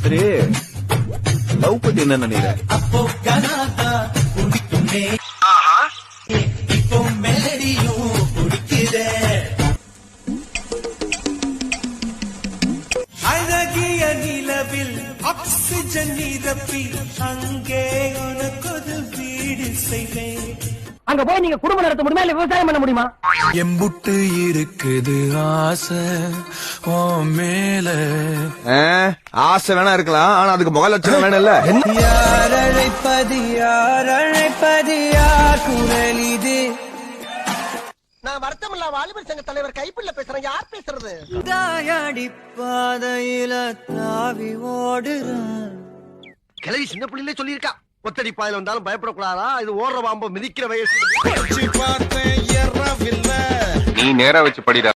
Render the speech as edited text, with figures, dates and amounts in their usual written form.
சரி, லவ் பத்தி என்ன நினைக்கிற? அப்போ கனாதா குடிக்குமே, இப்போ மெலடியும் குடிக்குதே. அழகிய நிலவில் ஆக்சிஜன் நிரப்பி அங்கே உனக்கு வீடு செய்வேன். அங்க போய் நீங்க குடும்பம் நடத்த முடியுமா இல்ல விவசாயம் பண்ண முடியுமா? எம்புட்டு இருக்குது ஆசை ஓ மேல. ஆசை வேணா இருக்கலாம், ஆனா அதுக்கு முக லட்சணம் வேணும் இல்ல. யார் அழைப்பது யார் குரல் இது? நான் வருத்தமில்லா வாலிபர் சங்க தலைவர் கைப்பிள்ள பேசுறேன். யார் பேசுறது? தாயாடி பாதையில தாவி ஓடுறான். கிளவி சின்ன பிள்ளையிலே சொல்லியிருக்கா, ஒத்தடி பாயில வந்தாலும் பயப்படக்கூடாதா, இது ஓடுற பாம்பு மிதிக்கிற வயசு. நீ நேரா வச்சு படிடா.